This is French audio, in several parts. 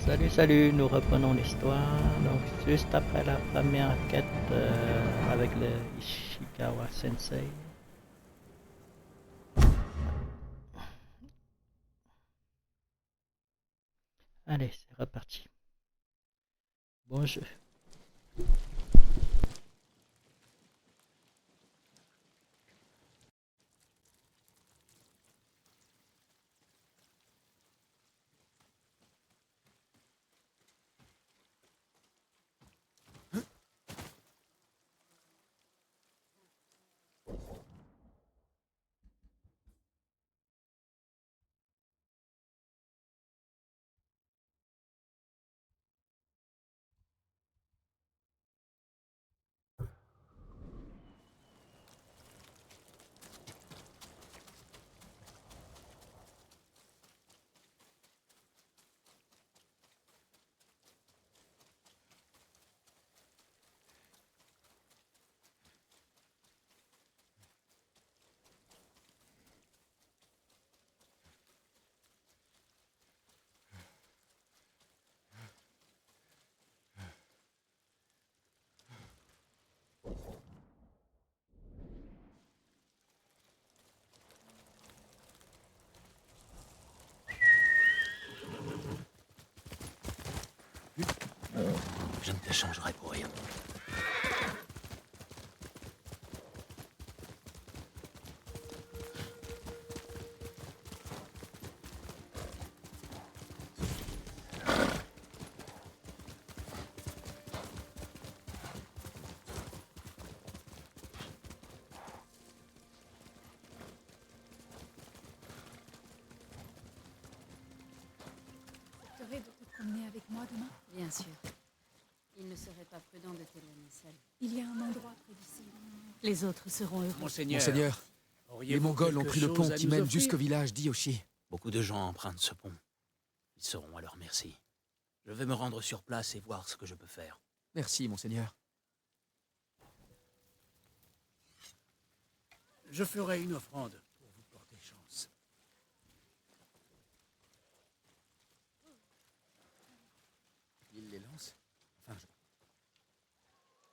Salut, salut, nous reprenons l'histoire. Donc, juste après la première quête avec le Ishikawa Sensei. Allez, c'est reparti. Bon jeu. Je ne t'échangerai pour rien. De te promener avec moi demain? Bien sûr. Il ne serait pas prudent de t'éloigner seul. Il y a un endroit près d'ici. Les autres seront heureux. Monseigneur, les Mongols ont pris le pont qui mène jusqu'au village d'Iyoshi. Beaucoup de gens empruntent ce pont. Ils seront à leur merci. Je vais me rendre sur place et voir ce que je peux faire. Merci, Monseigneur. Je ferai une offrande pour vous porter chance. Il les lance.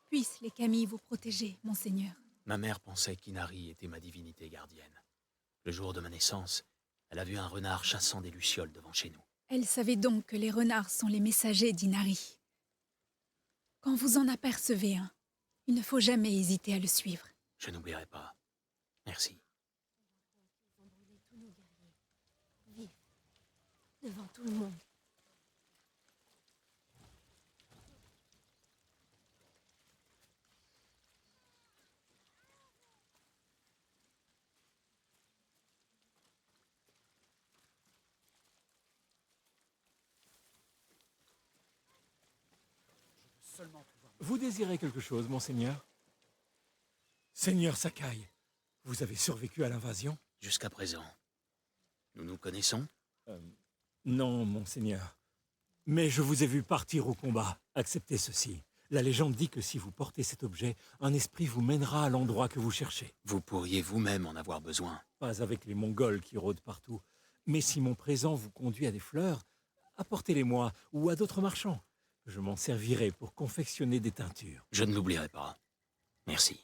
Puissent les Kami vous protéger, monseigneur. Ma mère pensait qu'Inari était ma divinité gardienne. Le jour de ma naissance, elle a vu un renard chassant des lucioles devant chez nous. Elle savait donc que les renards sont les messagers d'Inari. Quand vous en apercevez un, il ne faut jamais hésiter à le suivre. Je n'oublierai pas. Merci. Ils ont brûlé tous nos guerriers. Vifs. Devant tout le monde. Vous désirez quelque chose, monseigneur? Seigneur Sakai, vous avez survécu à l'invasion? Jusqu'à présent, nous nous connaissons? Non, monseigneur. Mais je vous ai vu partir au combat. Acceptez ceci. La légende dit que si vous portez cet objet, un esprit vous mènera à l'endroit que vous cherchez. Vous pourriez vous-même en avoir besoin. Pas avec les Mongols qui rôdent partout. Mais si mon présent vous conduit à des fleurs, apportez-les-moi ou à d'autres marchands. Je m'en servirai pour confectionner des teintures. Je ne l'oublierai pas. Merci.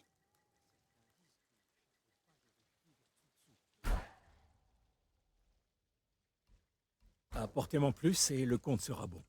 Apportez-m'en plus et le compte sera bon.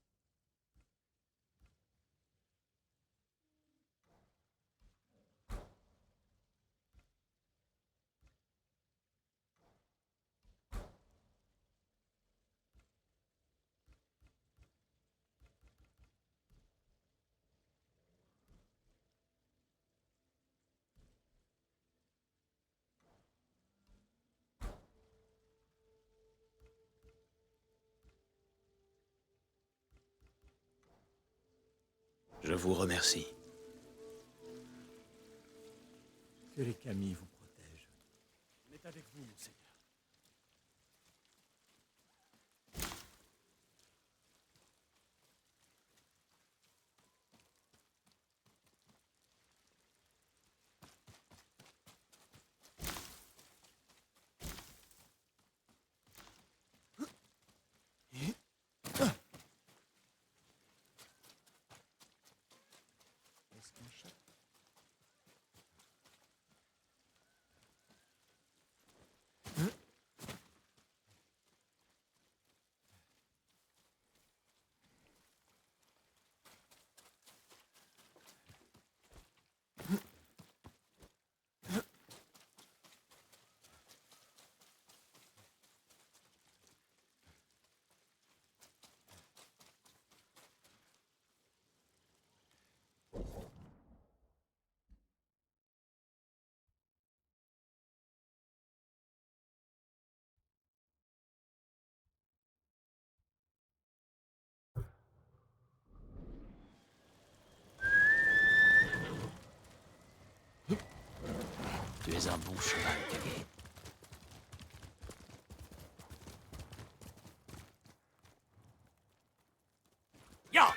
Je vous remercie. Que les Kami vous protègent. On est avec vous, monseigneur. Tu es un bon cheval, Kage. Ya!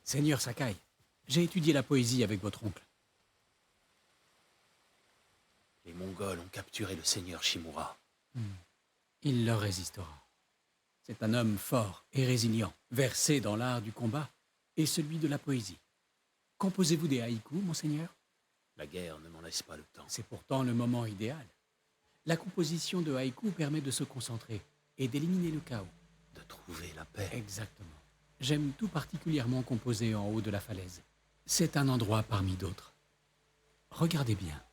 Seigneur Sakai, j'ai étudié la poésie avec votre oncle. Les Mongols ont capturé le seigneur Shimura. Il leur résistera. C'est un homme fort et résilient, versé dans l'art du combat et celui de la poésie. Composez-vous des haïkus, monseigneur? La guerre ne m'en laisse pas le temps. C'est pourtant le moment idéal. La composition de haïkus permet de se concentrer et d'éliminer le chaos. De trouver la paix. Exactement. J'aime tout particulièrement composer en haut de la falaise. C'est un endroit parmi d'autres. Regardez bien,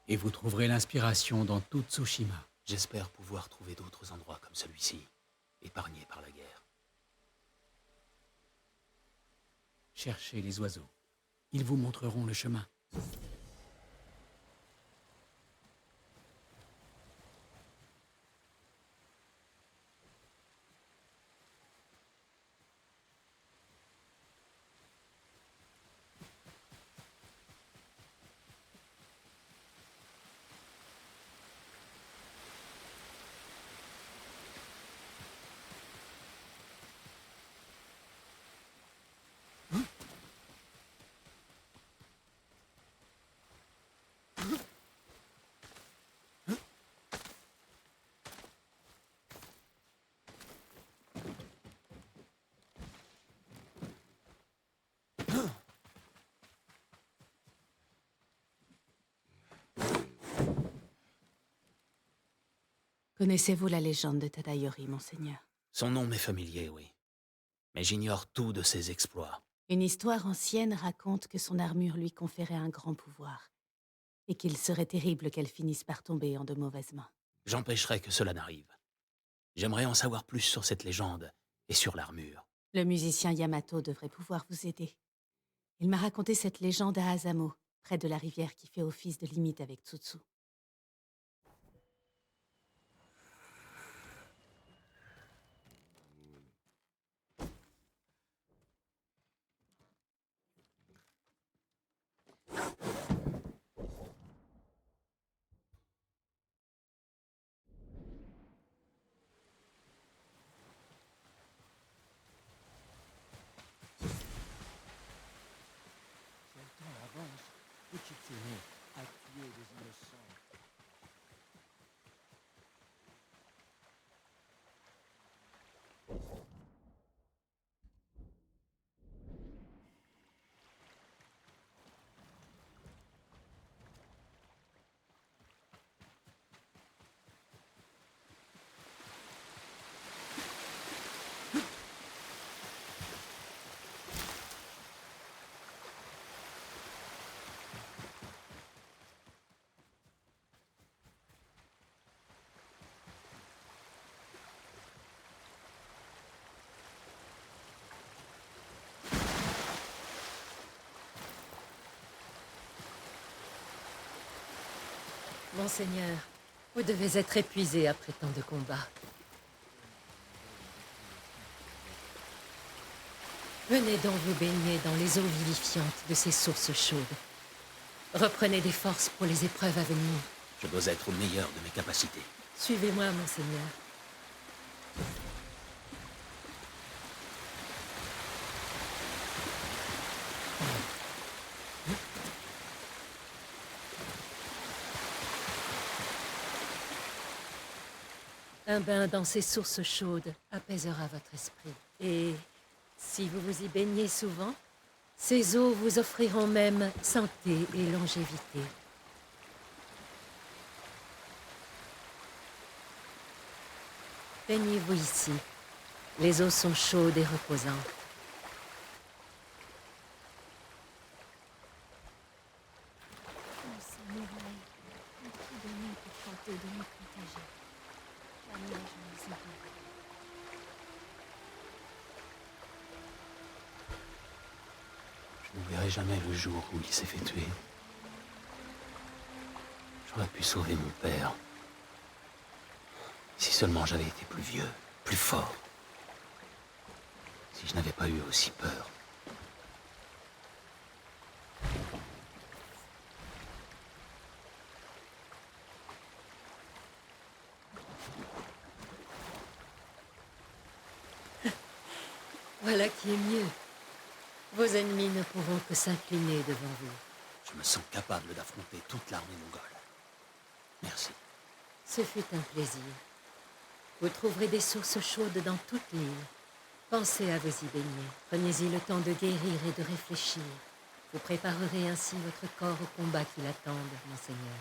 et vous trouverez l'inspiration dans tout Tsushima. J'espère pouvoir trouver d'autres endroits comme celui-ci, épargnés par la guerre. Cherchez les oiseaux. Ils vous montreront le chemin. Connaissez-vous la légende de Tadayori, monseigneur? Son nom m'est familier, oui. Mais j'ignore tout de ses exploits. Une histoire ancienne raconte que son armure lui conférait un grand pouvoir, et qu'il serait terrible qu'elle finisse par tomber en de mauvaises mains. J'empêcherai que cela n'arrive. J'aimerais en savoir plus sur cette légende et sur l'armure. Le musicien Yamato devrait pouvoir vous aider. Il m'a raconté cette légende à Azamo, près de la rivière qui fait office de limite avec Tsutsu. Si le temps avance, Ukitsune a tué des innocents. Monseigneur, vous devez être épuisé après tant de combats. Venez donc vous baigner dans les eaux vivifiantes de ces sources chaudes. Reprenez des forces pour les épreuves à venir. Je dois être au meilleur de mes capacités. Suivez-moi, Monseigneur. Un bain dans ces sources chaudes apaisera votre esprit. Et si vous vous y baignez souvent, ces eaux vous offriront même santé et longévité. Baignez-vous ici. Les eaux sont chaudes et reposantes. Monseigneur, beaucoup de nous pour tenter de nous protéger. Jamais je ne les oublie. Je ne verrai jamais le jour où il s'est fait tuer. J'aurais pu sauver mon père. Si seulement j'avais été plus vieux, plus fort. Si je n'avais pas eu aussi peur. Voilà qui est mieux. Vos ennemis ne pourront que s'incliner devant vous. Je me sens capable d'affronter toute l'armée mongole. Merci. Ce fut un plaisir. Vous trouverez des sources chaudes dans toute l'île. Pensez à vous y baigner. Prenez-y le temps de guérir et de réfléchir. Vous préparerez ainsi votre corps au combat qui l'attendent, Monseigneur.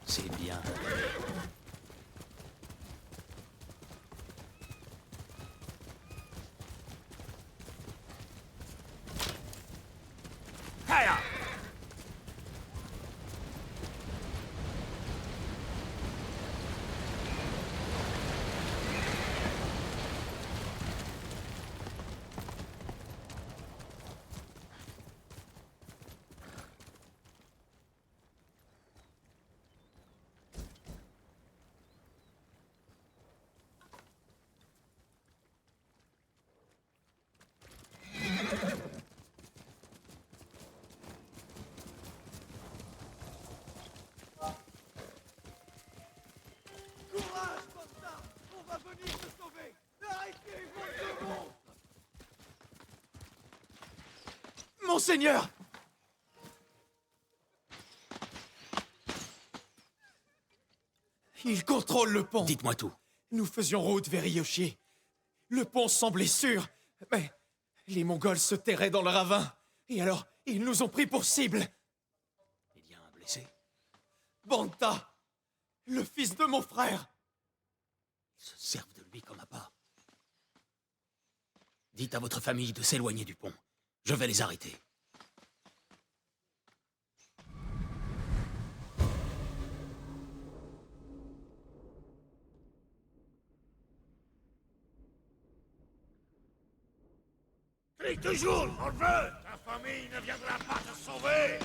C'est bien. Monseigneur! Il contrôle le pont. Dites-moi tout. Nous faisions route vers Hiyoshi. Le pont semblait sûr, mais les Mongols se terraient dans le ravin. Et alors, ils nous ont pris pour cible. Il y a un blessé. Banta, le fils de mon frère. Ils se servent de lui comme appât. Dites à votre famille de s'éloigner du pont. Je vais les arrêter. Crie toujours, morveux! Ta famille ne viendra pas te sauver!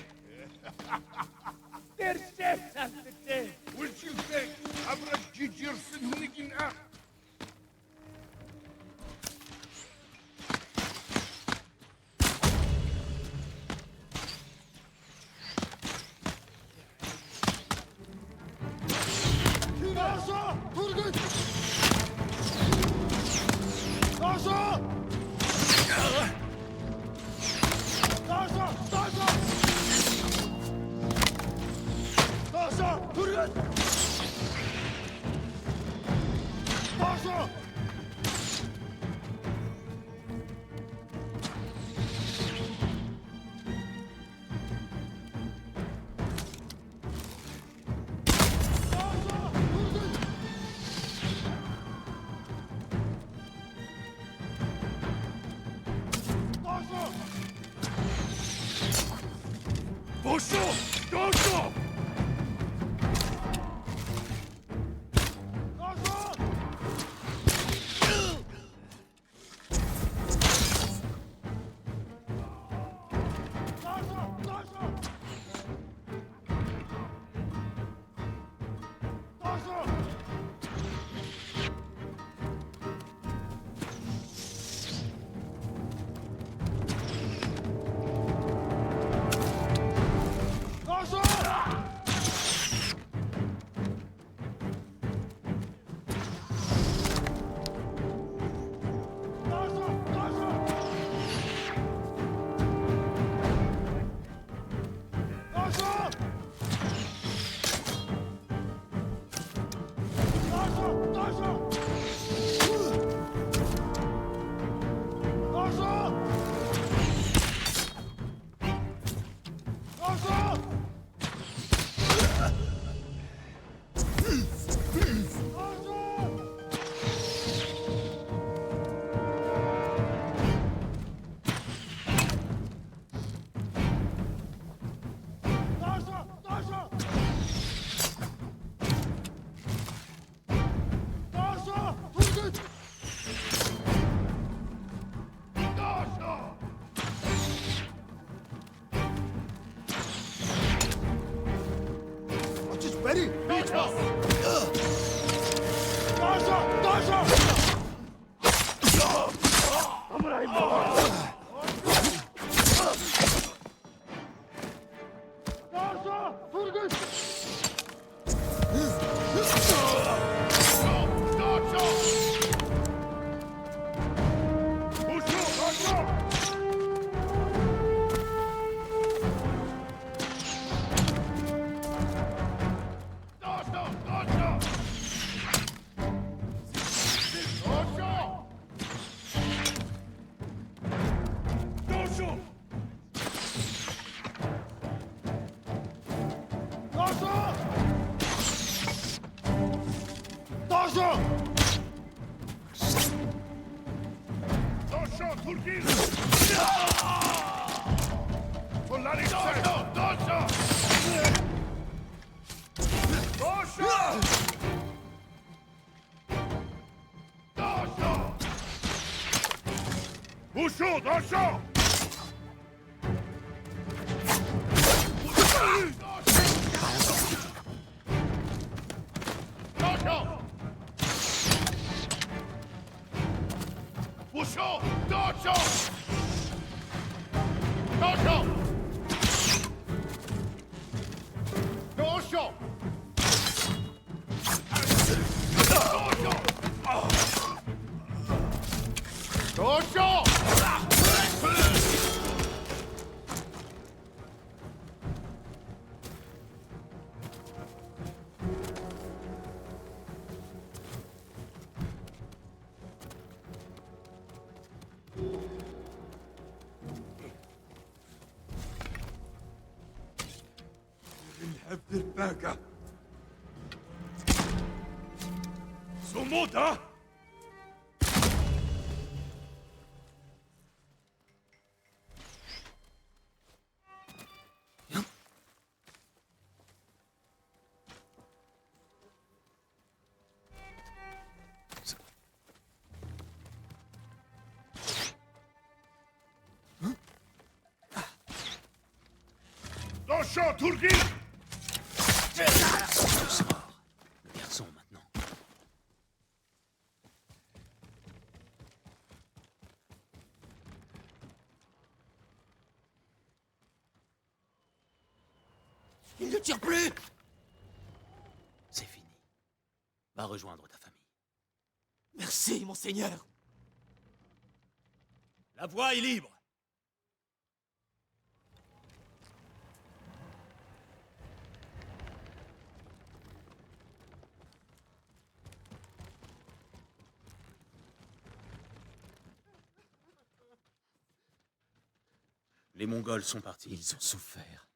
Bouchon, dans le champ! Dans le champ! Bouchon, dans le champ! Dans le champ! Dans le champ! Attention! نحب الباقة صمودة! Dans le champ, Tourgui! C'est mort. Le garçon, maintenant. Il ne tire plus! C'est fini. Va rejoindre ta famille. Merci, monseigneur. La voie est libre. Les Mongols sont partis. Ils ont souffert.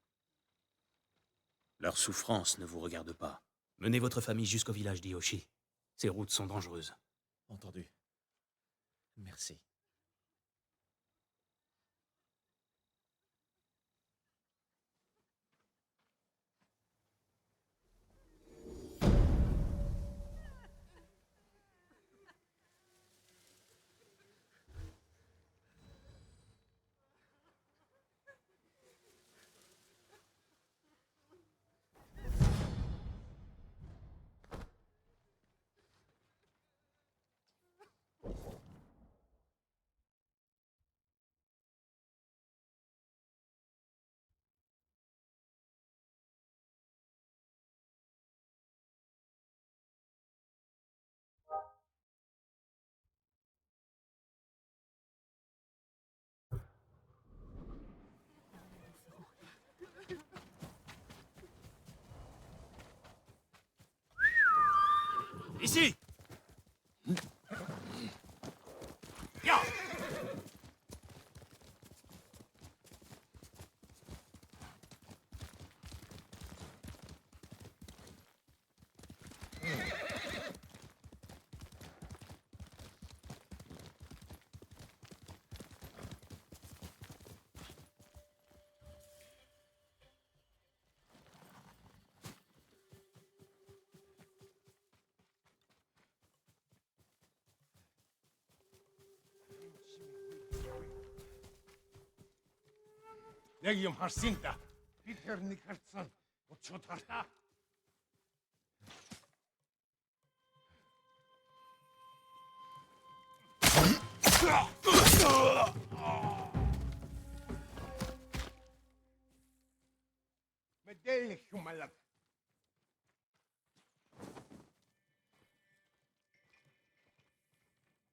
Leur souffrance ne vous regarde pas. Menez votre famille jusqu'au village d'Yoshi. Ces routes sont dangereuses. Entendu. Merci. Ici! Ya! نجيم هرسينتا بيتر نيكارتسان وتشوتارتا مديلك شو ملك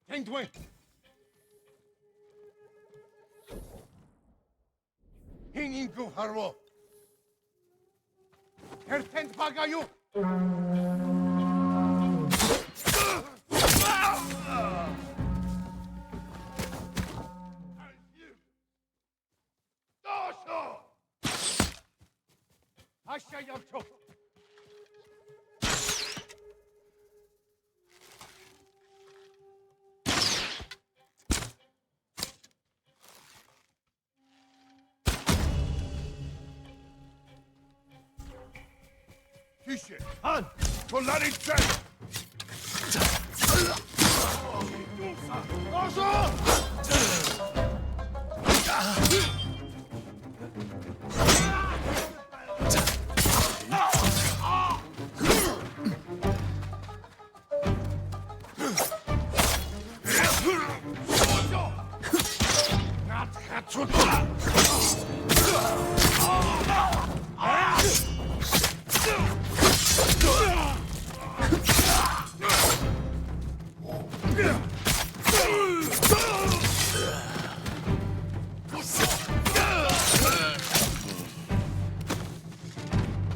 تندوين هينينجو هارو هرتند باغايو 아시아 초 Fische! An! Polarität! 어서!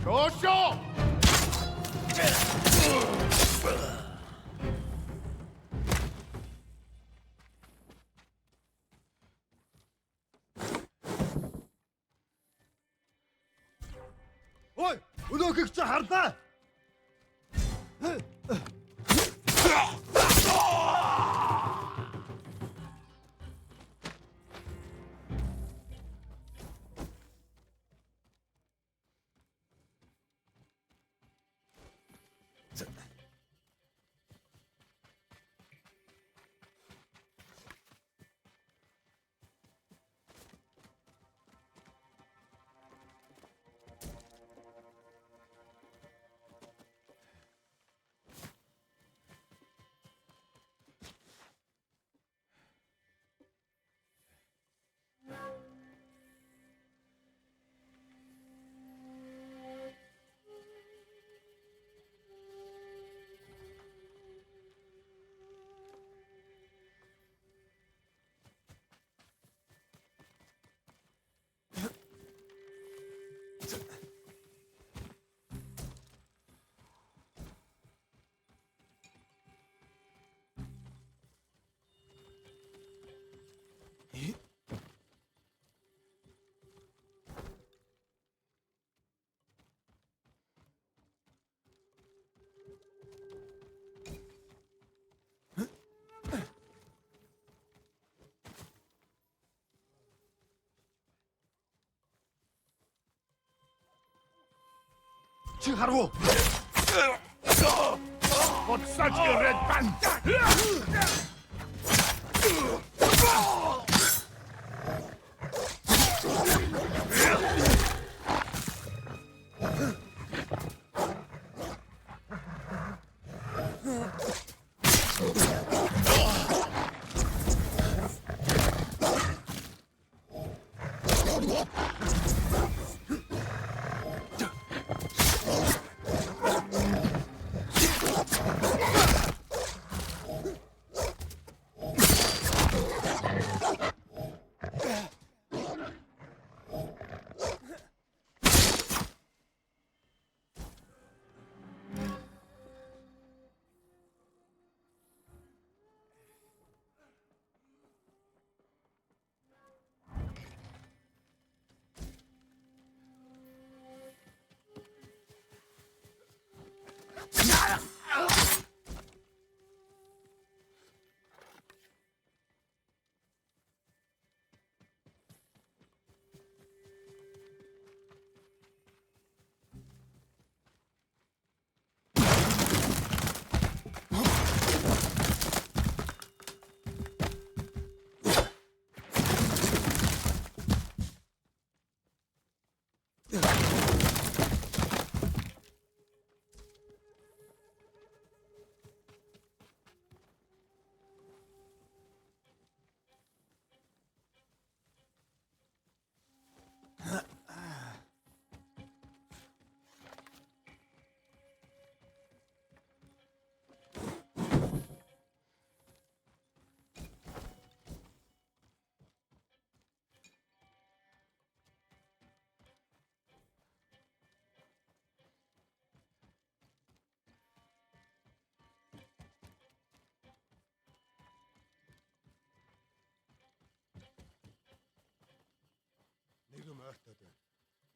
조쇼! 어이! 은호 극자 하르다! 지하로! What's such a red band?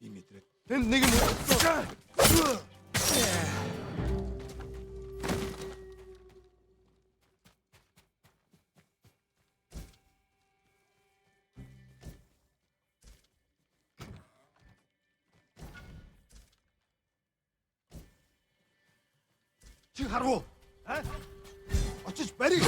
Димитре. Нэг нь чи харав? Очиж барих.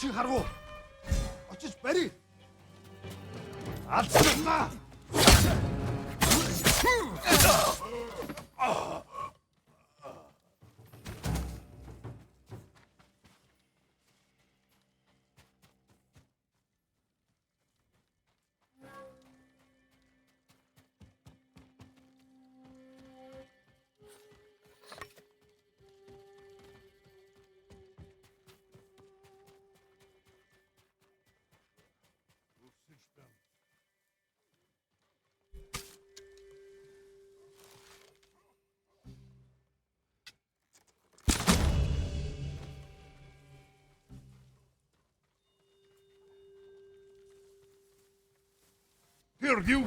Чи харав уу? Очиж барь. Алцгаа. Perdiu!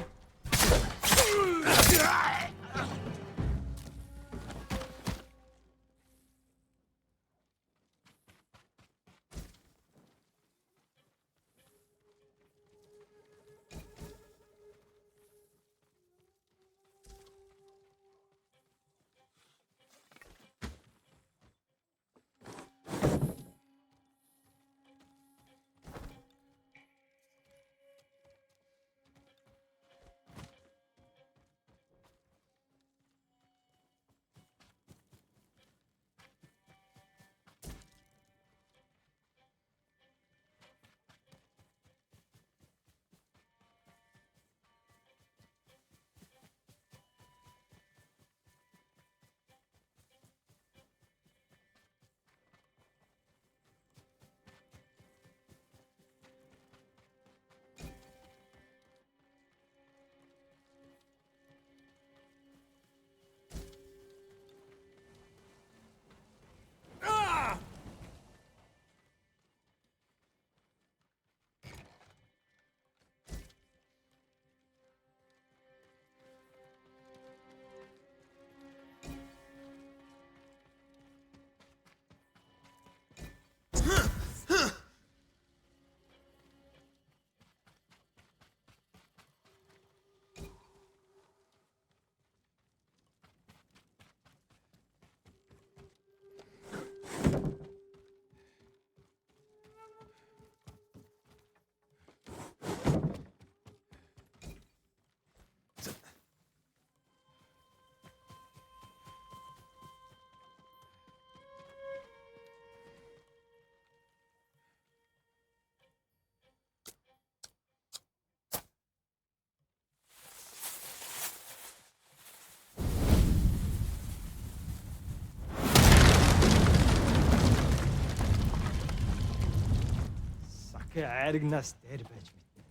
Айрагнаас дээр байж мэднэ.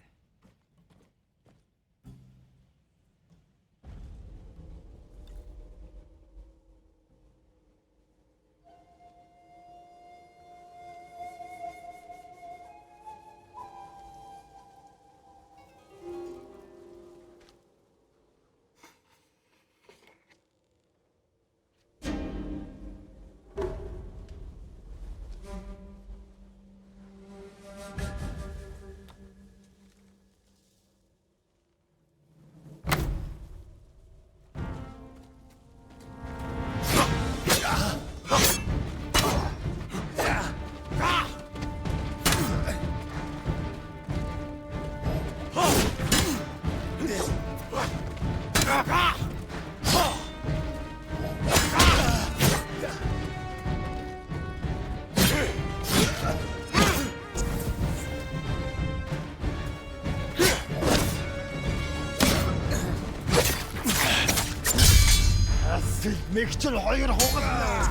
Мэгчл хоёр хугалнаа.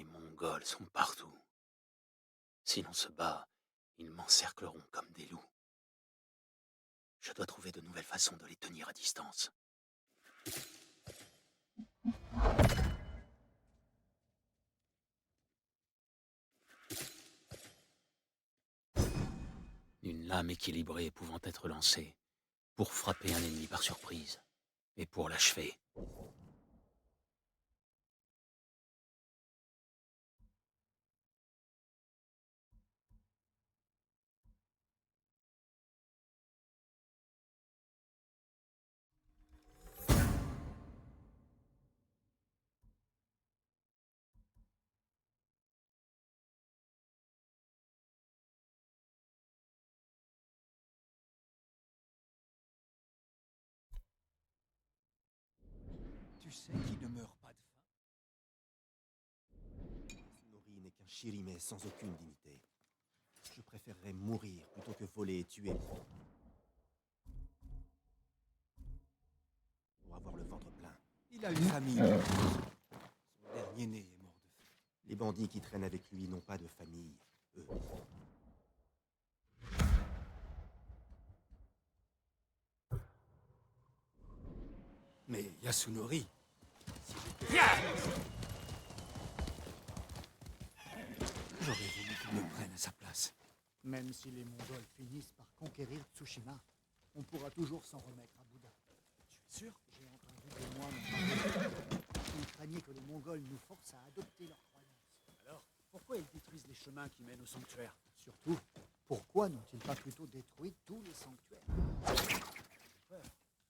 Les Mongols sont partout. Si l'on se bat, ils m'encercleront comme des loups. Je dois trouver de nouvelles façons de les tenir à distance. Une lame équilibrée pouvant être lancée pour frapper un ennemi par surprise et pour l'achever. Tu sais qui ne meurt pas de faim? Sunori n'est qu'un Shirime sans aucune dignité. Je préférerais mourir plutôt que voler et tuer pour avoir le ventre plein. Il a une famille. Son dernier-né est mort de faim. Les bandits qui traînent avec lui n'ont pas de famille, eux. Mais Yasunori... J'aurais voulu qu'il me prenne à sa place. Même si les Mongols finissent par conquérir Tsushima, on pourra toujours s'en remettre à Bouddha. Tu es sûr? J'ai entendu des moines parler. Ils craignaient que les Mongols nous forcent à adopter leurs croyances. Alors, pourquoi ils détruisent les chemins qui mènent au sanctuaire? Surtout, pourquoi n'ont-ils pas plutôt détruit tous les sanctuaires? J'ai peur.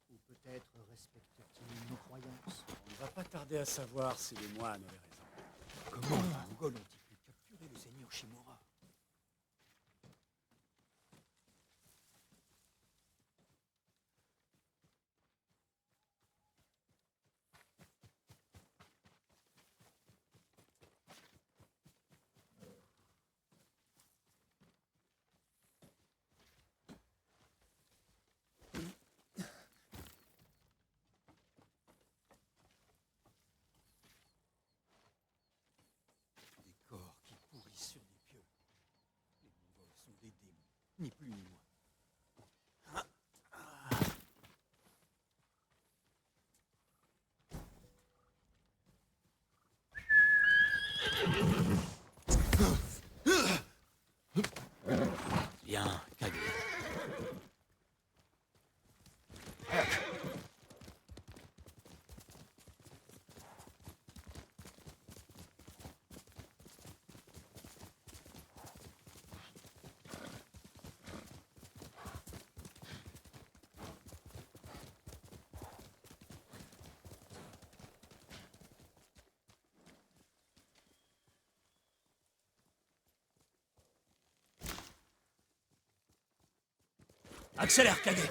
Ou peut-être respectent-ils nos croyances? On ne va pas tarder à savoir si les moines avaient raison. Comment les Mongols ont-ils pu capturer le seigneur Shimura? Des corps qui pourrissent sur des pieux. Les Mongols sont des démons, ni plus ni moins. Bien, Kage. Accélère, Kage!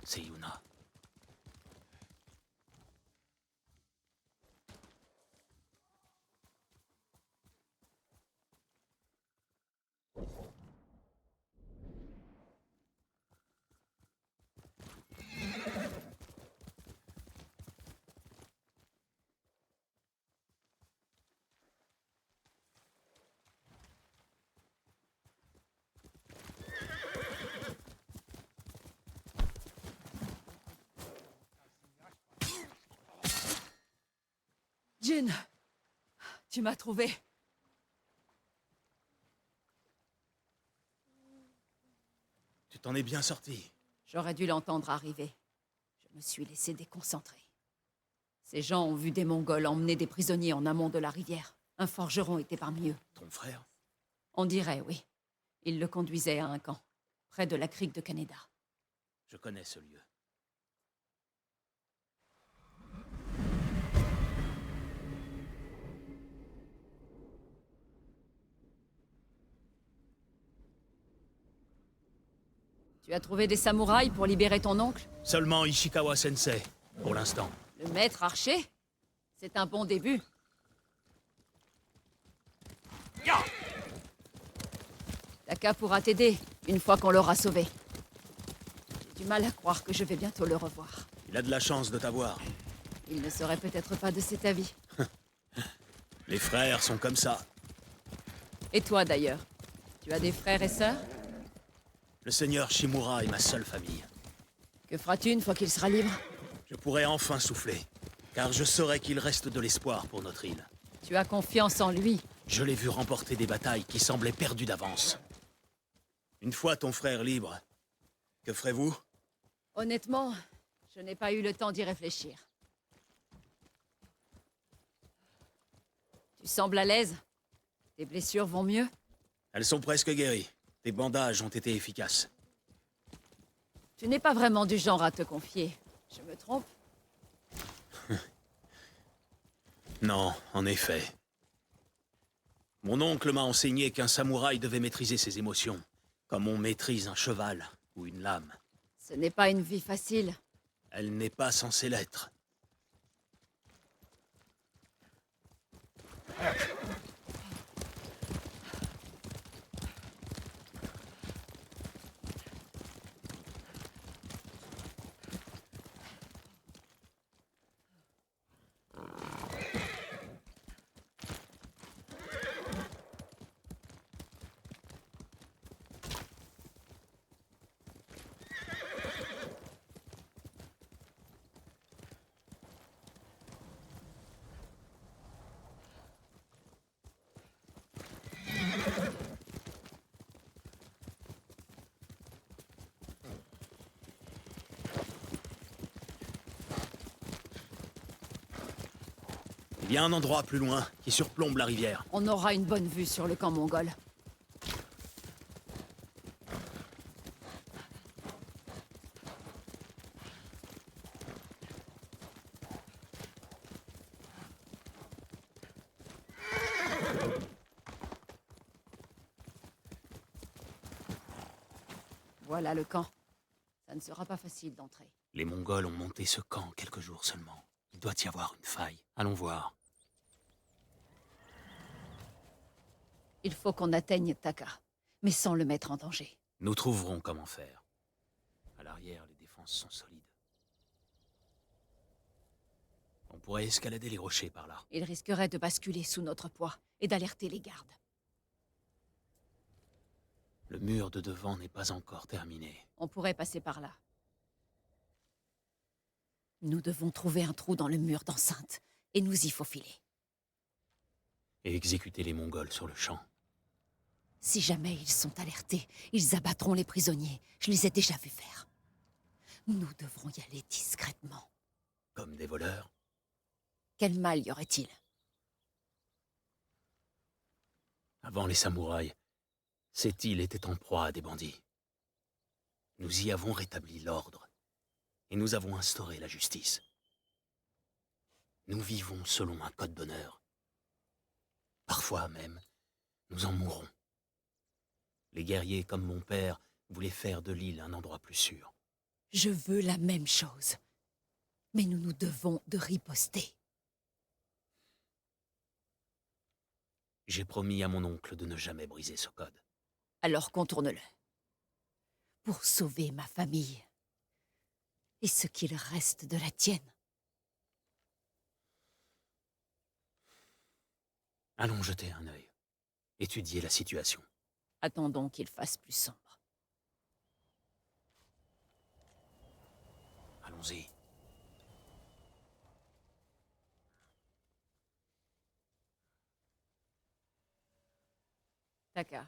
C'est Yuna. Jin, tu m'as trouvé. Tu t'en es bien sorti. J'aurais dû l'entendre arriver. Je me suis laissé déconcentrer. Ces gens ont vu des Mongols emmener des prisonniers en amont de la rivière. Un forgeron était parmi eux. Ton frère? On dirait, oui. Il le conduisait à un camp, près de la crique de Canada. Je connais ce lieu. Tu as trouvé des samouraïs pour libérer ton oncle? Seulement Ishikawa Sensei, pour l'instant. Le maître archer? C'est un bon début. Taka pourra t'aider, une fois qu'on l'aura sauvé. J'ai du mal à croire que je vais bientôt le revoir. Il a de la chance de t'avoir. Il ne serait peut-être pas de cet avis. Les frères sont comme ça. Et toi, d'ailleurs? Tu as des frères et sœurs? Le seigneur Shimura est ma seule famille. Que feras-tu une fois qu'il sera libre? Je pourrai enfin souffler, car je saurai qu'il reste de l'espoir pour notre île. Tu as confiance en lui? Je l'ai vu remporter des batailles qui semblaient perdues d'avance. Une fois ton frère libre, que ferez-vous? Honnêtement, je n'ai pas eu le temps d'y réfléchir. Tu sembles à l'aise? Tes blessures vont mieux? Elles sont presque guéries. Tes bandages ont été efficaces. Tu n'es pas vraiment du genre à te confier. Je me trompe? Non, en effet. Mon oncle m'a enseigné qu'un samouraï devait maîtriser ses émotions, comme on maîtrise un cheval ou une lame. Ce n'est pas une vie facile. Elle n'est pas censée l'être. Il y a un endroit plus loin qui surplombe la rivière. On aura une bonne vue sur le camp mongol. Voilà le camp. Ça ne sera pas facile d'entrer. Les Mongols ont monté ce camp quelques jours seulement. Il doit y avoir une faille. Allons voir. Il faut qu'on atteigne Taka, mais sans le mettre en danger. Nous trouverons comment faire. À l'arrière, les défenses sont solides. On pourrait escalader les rochers par là. Il risquerait de basculer sous notre poids et d'alerter les gardes. Le mur de devant n'est pas encore terminé. On pourrait passer par là. Nous devons trouver un trou dans le mur d'enceinte et nous y faufiler. Et exécuter les Mongols sur le champ. Si jamais ils sont alertés, ils abattront les prisonniers. Je les ai déjà vus faire. Nous devrons y aller discrètement. Comme des voleurs? Quel mal y aurait-il? Avant les samouraïs, cette île était en proie à des bandits. Nous y avons rétabli l'ordre. Et nous avons instauré la justice. Nous vivons selon un code d'honneur. Parfois même, nous en mourrons. Les guerriers comme mon père voulaient faire de l'île un endroit plus sûr. Je veux la même chose. Mais nous nous devons de riposter. J'ai promis à mon oncle de ne jamais briser ce code. Alors contourne-le. Pour sauver ma famille. Et ce qu'il reste de la tienne. Allons jeter un œil. Étudier la situation. Attendons qu'il fasse plus sombre. Allons-y. Taka,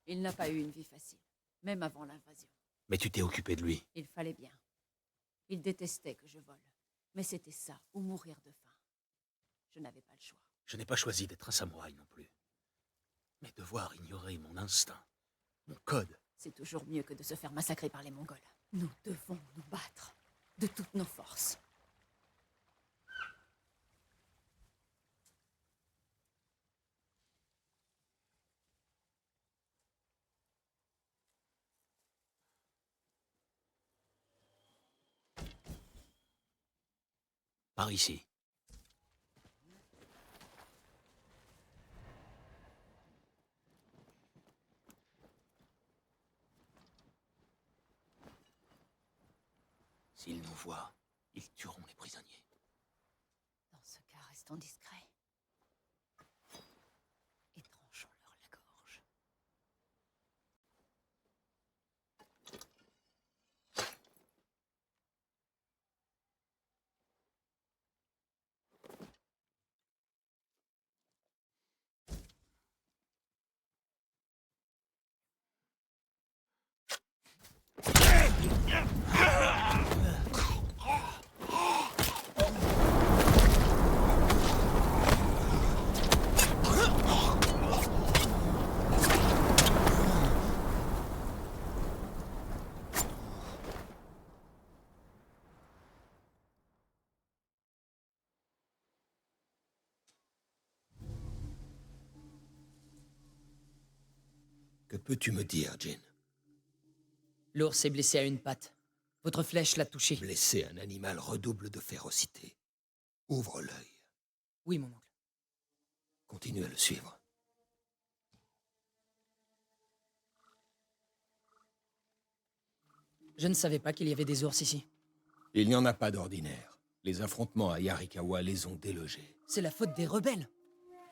il n'a pas eu une vie facile, même avant l'invasion. Mais tu t'es occupé de lui. Il fallait bien. Il détestait que je vole. Mais c'était ça, ou mourir de faim. Je n'avais pas le choix. Je n'ai pas choisi d'être un samouraï non plus. Mais devoir ignorer mon instinct, mon code... C'est toujours mieux que de se faire massacrer par les Mongols. Nous devons nous battre. De toutes nos forces. Par ici. S'ils nous voient, ils tueront les prisonniers. Dans ce cas, restons discrets. Et tranchons-leur la gorge. Que peux-tu me dire, Jin? L'ours est blessé à une patte. Votre flèche l'a touché. Blesser un animal redouble de férocité. Ouvre l'œil. Oui, mon oncle. Continue à le suivre. Je ne savais pas qu'il y avait des ours ici. Il n'y en a pas d'ordinaire. Les affrontements à Yarikawa les ont délogés. C'est la faute des rebelles.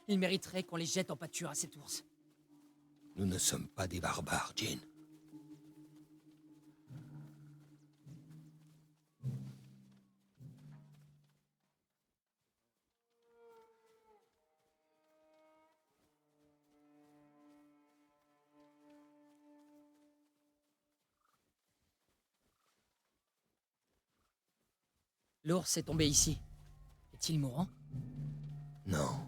Ils mériteraient qu'on les jette en pâture à cet ours. Nous ne sommes pas des barbares, Jin. L'ours est tombé ici. Est-il mourant? Non,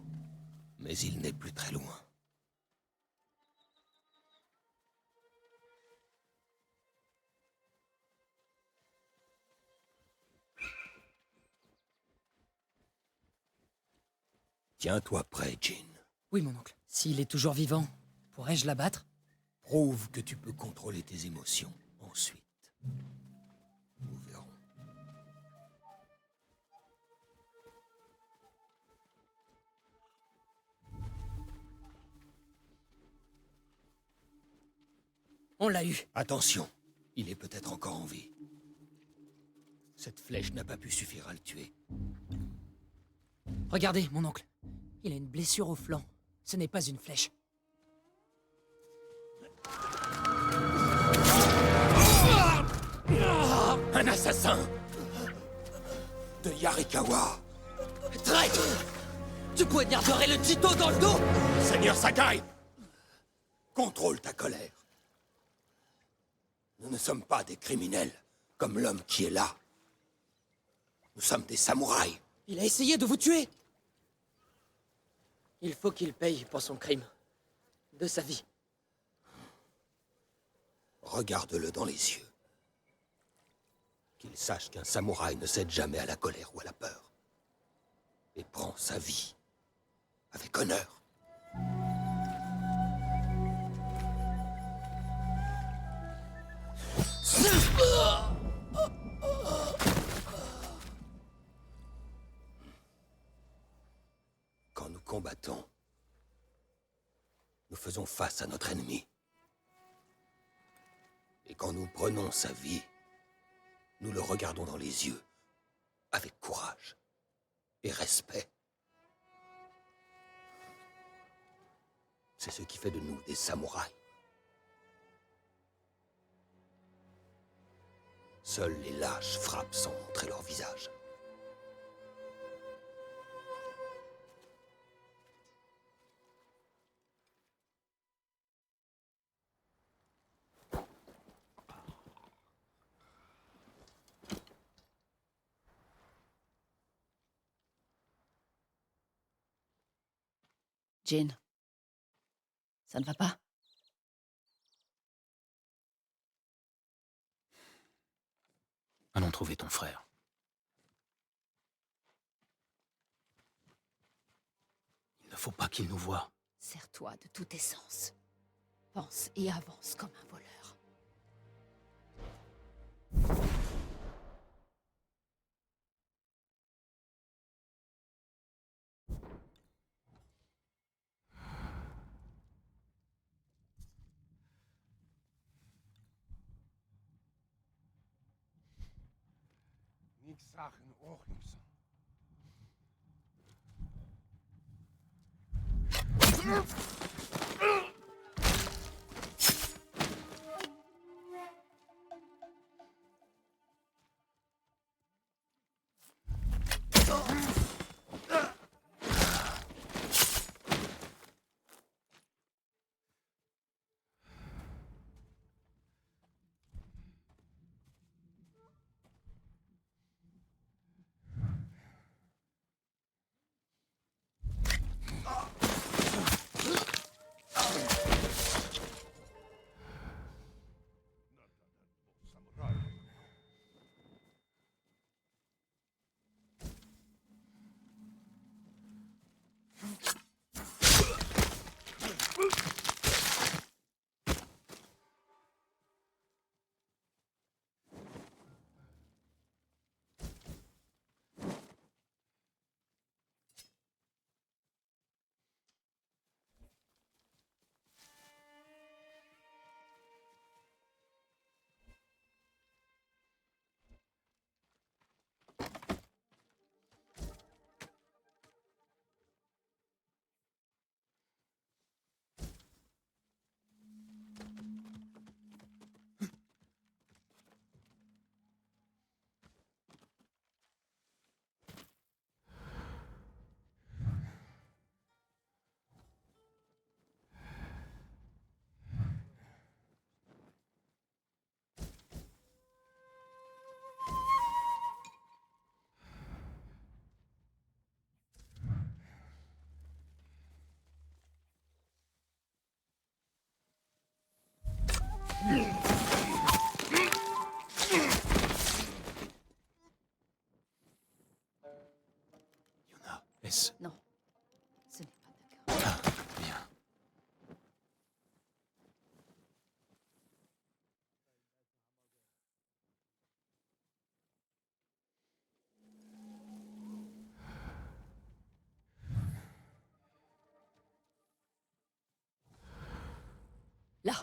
mais il n'est plus très loin. Tiens-toi prêt, Jin. Oui, mon oncle. S'il est toujours vivant, pourrais-je l'abattre? Prouve que tu peux contrôler tes émotions. Ensuite, nous verrons. On l'a eu. Attention, il est peut-être encore en vie. Cette flèche n'a pas pu suffire à le tuer. Regardez, mon oncle. Il a une blessure au flanc. Ce n'est pas une flèche. Un assassin de Yarikawa. Traître! Tu poignarderais le Jito dans le dos! Seigneur Sakai! Contrôle ta colère. Nous ne sommes pas des criminels, comme l'homme qui est là. Nous sommes des samouraïs. Il a essayé de vous tuer! Il faut qu'il paye pour son crime. De sa vie. Regarde-le dans les yeux. Qu'il sache qu'un samouraï ne cède jamais à la colère ou à la peur. Et prend sa vie avec honneur. Quand nous combattons, nous faisons face à notre ennemi. Et quand nous prenons sa vie, nous le regardons dans les yeux, avec courage et respect. C'est ce qui fait de nous des samouraïs. Seuls les lâches frappent sans montrer leur visage. Jin, ça ne va pas? Allons trouver ton frère. Il ne faut pas qu'il nous voie. Sers-toi de tout tes sens. Pense et avance comme un voleur. Niks zagen ochtends. Yuna, est-ce... Non, ce n'est pas d'accord. Ah, bien. Là,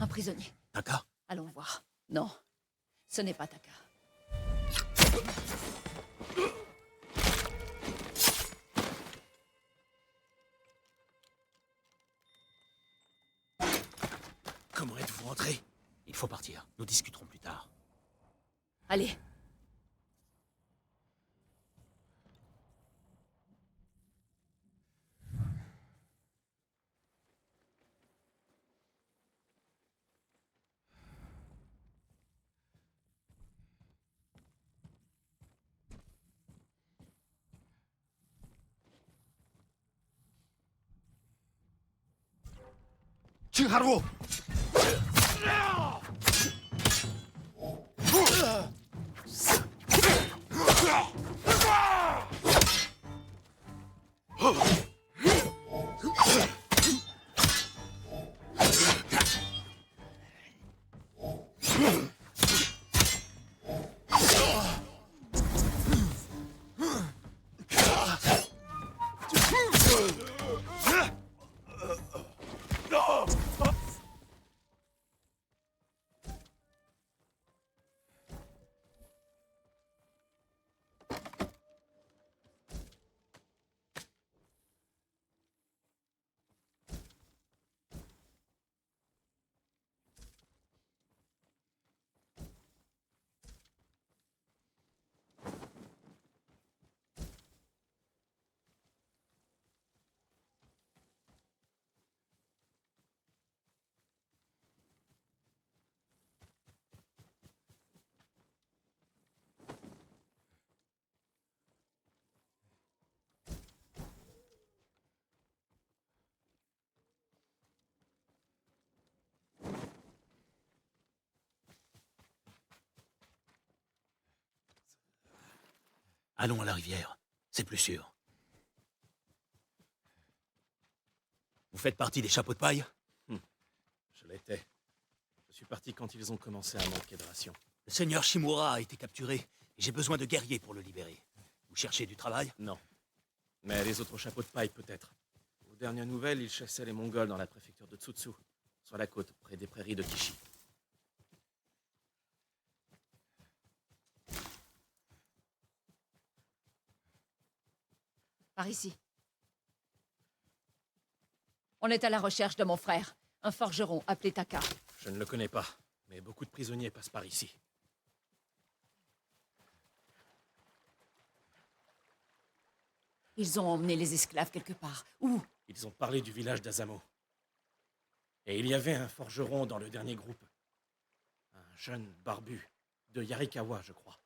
un prisonnier. Taka? Allons voir. Non, ce n'est pas Taka. Comment êtes-vous rentré? Il faut partir. Nous discuterons plus tard. Allez. Chiharu! Allons à la rivière, c'est plus sûr. Vous faites partie des chapeaux de paille? Je l'étais. Je suis parti quand ils ont commencé à manquer de rations. Le seigneur Shimura a été capturé, et j'ai besoin de guerriers pour le libérer. Vous cherchez du travail? Non. Mais les autres chapeaux de paille, peut-être. Aux dernières nouvelles, ils chassaient les Mongols dans la préfecture de Tsutsu, sur la côte, près des prairies de Kishi. Par ici. On est à la recherche de mon frère, un forgeron appelé Taka. Je ne le connais pas, mais beaucoup de prisonniers passent par ici. Ils ont emmené les esclaves quelque part. Où? Ils ont parlé du village d'Azamo. Et il y avait un forgeron dans le dernier groupe. Un jeune barbu, de Yarikawa, je crois.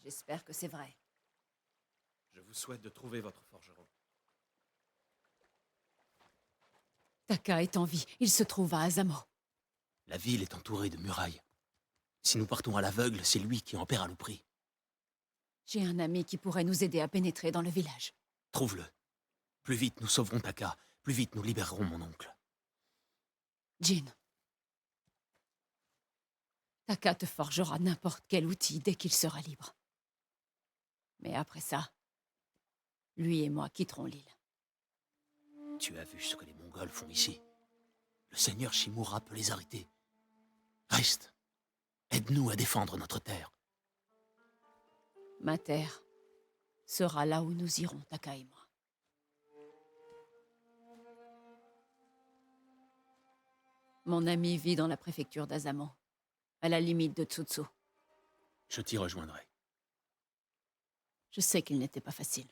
J'espère que c'est vrai. Je vous souhaite de trouver votre forgeron. Taka est en vie. Il se trouve à Azamo. La ville est entourée de murailles. Si nous partons à l'aveugle, c'est lui qui en paiera le prix. J'ai un ami qui pourrait nous aider à pénétrer dans le village. Trouve-le. Plus vite nous sauverons Taka, plus vite nous libérerons mon oncle. Jin. Taka te forgera n'importe quel outil dès qu'il sera libre. Mais après ça, lui et moi quitterons l'île. Tu as vu ce que les Mongols font ici. Le seigneur Shimura peut les arrêter. Reste. Aide-nous à défendre notre terre. Ma terre sera là où nous irons, Taka et moi. Mon ami vit dans la préfecture d'Azamo, à la limite de Tsutsu. Je t'y rejoindrai. Je sais qu'il n'était pas facile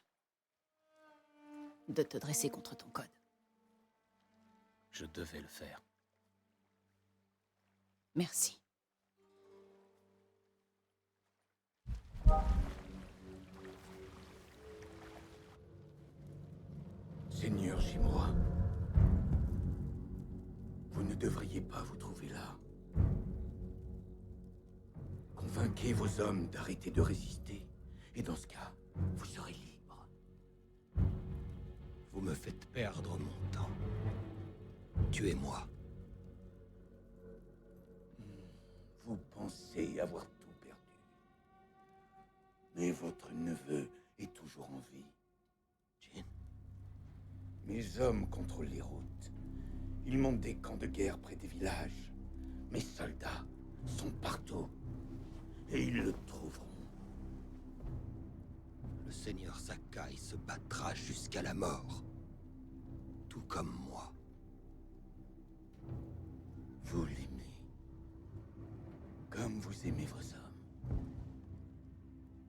de te dresser contre ton code. Je devais le faire. Merci. Seigneur Shimura, vous ne devriez pas vous trouver là. Convainquez vos hommes d'arrêter de résister, et dans ce cas, vous serez libre. Vous me faites perdre mon temps. Tuez-moi. Vous pensez avoir tout perdu. Mais votre neveu est toujours en vie. Jin. Mes hommes contrôlent les routes. Ils montent des camps de guerre près des villages. Mes soldats sont partout. Et ils le trouveront. Le seigneur Sakai se battra jusqu'à la mort. Tout comme moi. Vous l'aimez. Comme vous aimez vos hommes.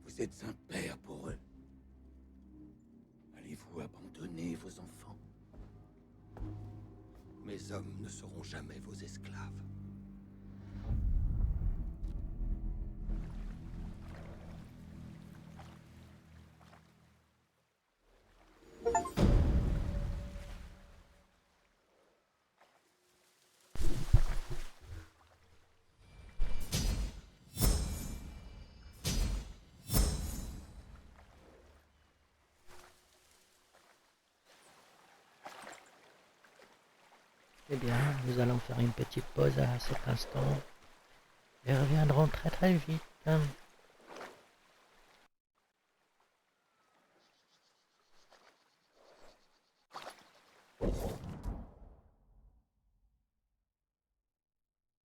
Vous êtes un père pour eux. Allez-vous abandonner vos enfants? Mes hommes ne seront jamais vos esclaves. Eh bien, nous allons faire une petite pause à cet instant et reviendrons très très vite.